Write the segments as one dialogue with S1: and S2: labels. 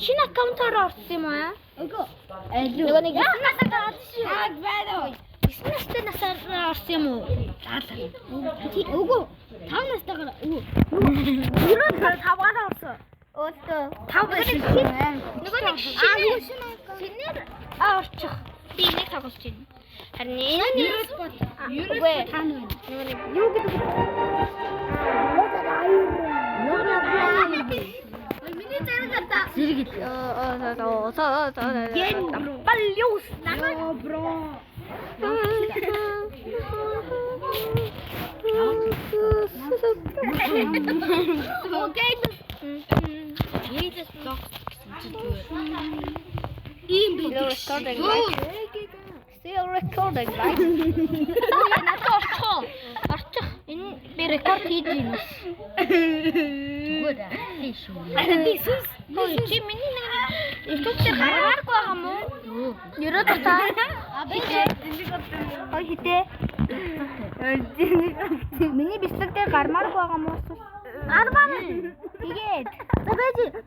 S1: Шинэ аккаунтаар орсон юм аа? Үгүй. Нөгөө нэг настай насаар орсон юм уу? Үгүй. 5 настайгаар үгүй. Юу 5-аар орсон. Өөдөө 5 байсан. Нөгөө нэг шинээр орчих. Би нэг тоглож байна. Харин энэ үгүй. Нөгөө нэг юу гэдэг вэ? Миний зэрэгтэй. Зэрэг. Балиус. Бро. Окей. You just blocked. Still recording, right? Арчих. Энэ би рекорд хийж байна. Good. Тийш. Чи миний нэг YouTube дээр гаргааргүй байгаа юм уу? Ерөөд та. Хой хитэ. Миний бичлэг дээр гармааргүй байгаа юм уу? Армаа. Тэгээд.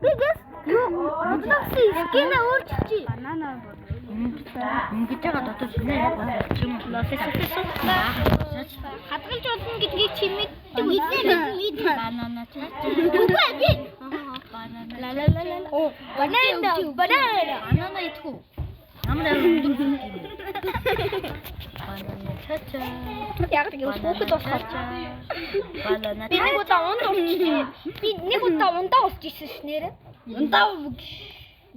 S1: Бигээс юу Roblox-ийн скин өөрчилчих. Банана. Ингэж байгаа дотор шинэ юм хадгалж болно гэдгийг чи мэддэг үү? Банана чаа. Үгүй би. Банана. Оо, банана. Банана итгүү. Ямар банана чаа. Яг тийм хүүхэд болохоор. Банана. Би нэг удаа ундаа устчихсан ш нэрэ. Ундаа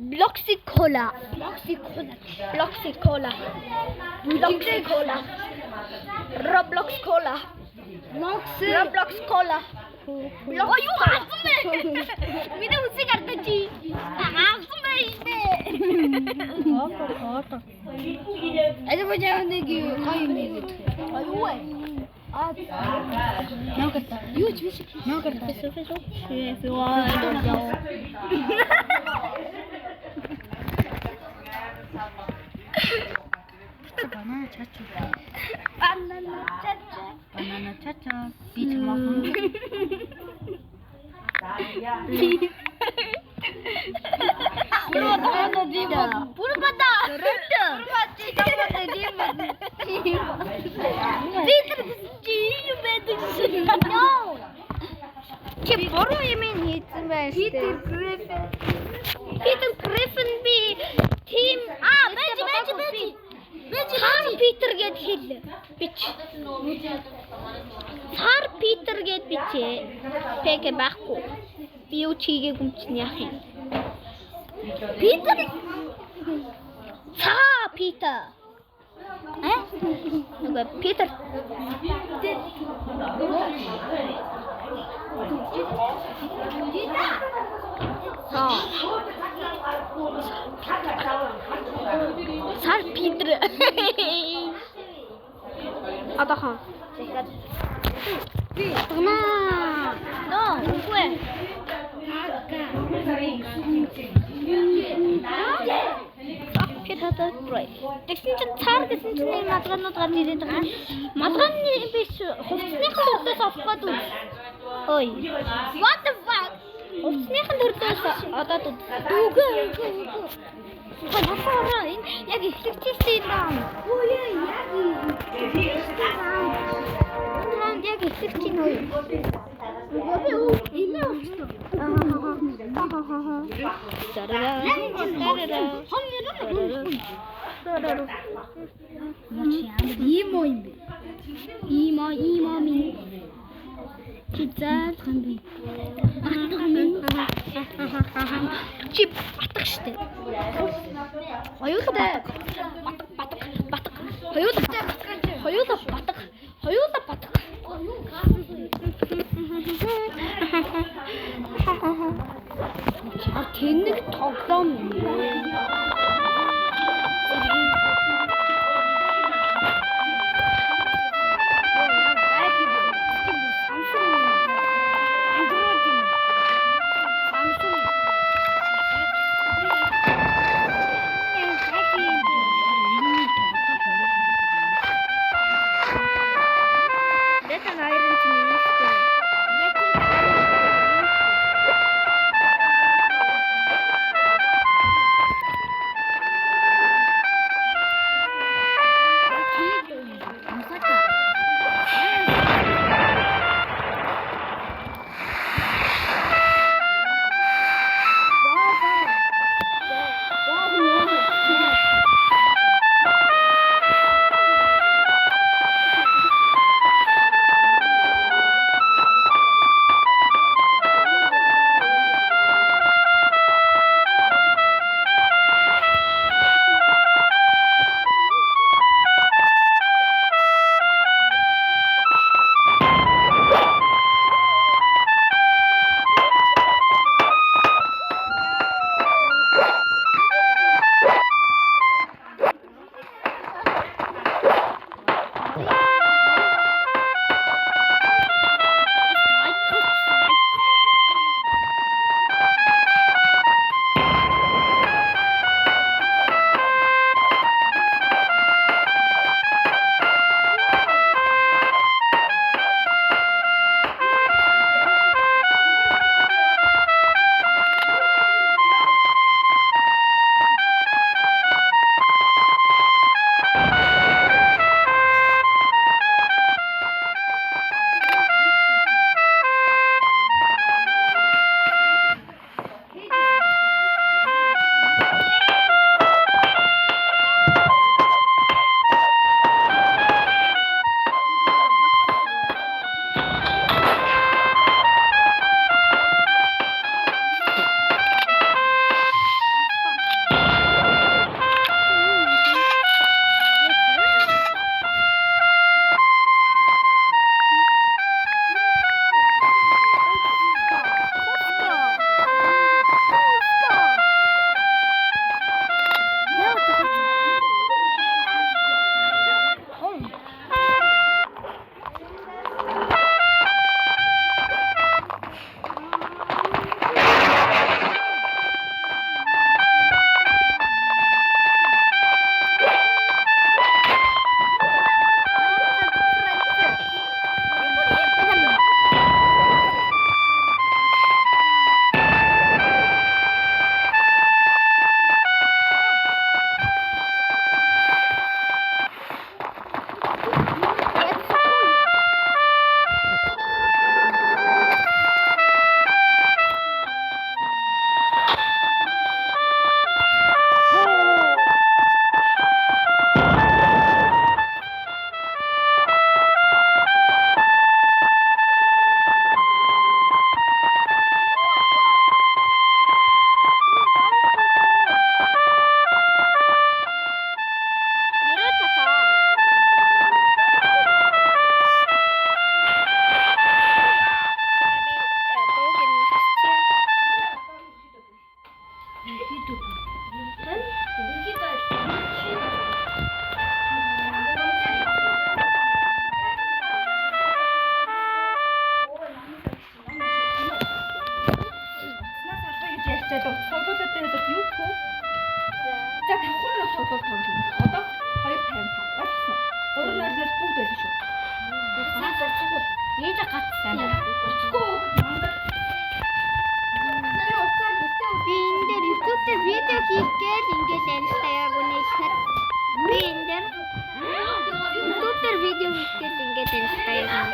S1: Bloxy Cola. Roblox Cola. Юу хаасан бэ? Миний үсийг ардачи. Хаасан бэ ихтэй. Это бочаа нэг гоё юм гээд. Аюу ээ. Ногата. Юу ч биш. Ногата. Банана чача. Би чамаахан. Юу таана димаа. Пурбата. Питер чи юу байдаг шин. Чи бороо юм хийсэн байх шүү дээ. Питер Гриффин би тим байж. Сар Питер гэд хэл. Бич. Сар Питер гэд бичээ. Пэкэ байхгүй. Би юу чигээ гүмчин яах юм. Питер. Сар Питер. Нөгөө Питер. Сар Питер. Атахан. Тгна. Но, үгүй. Питер брей. Тэгсэн чинь цаар гэсэн чинь мадгаанууд гарч ирээд байгаа. Мадгааны биш хувцсныхан төрдөөс авах гээд. Ой. What the fuck? Хувцсныхан төрдөөс одоод үгүй. Хасаараа энэ яг ихлэгчсэн юм. Өө яг ихлэгч нөө. Үгүй энэ авчихсан. Имо юм бэ? Имо минь. Чицэл ханди. Чи батгах штэ. Хоёулаа батгах. Хоёулаа батгах. Тэнэг тоглоом.
S2: байсан шүү.
S1: Ээж гацсан. Би энэ дээр YouTube дээр видео хийгээл ингээд ярьлаа яг үнэхээр. Би энэ дээр YouTube дээр видео хийгээл ингээд ярьлаа яг.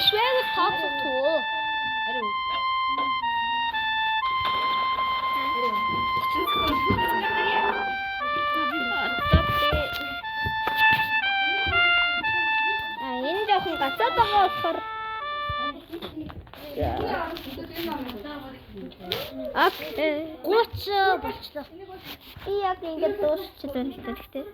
S1: Beschwerde Tatsache. Энэ жоохон гацаад байгаа болохоор окей 30 болчлоо. Би яг ингэж дуусчлаа гэхдээ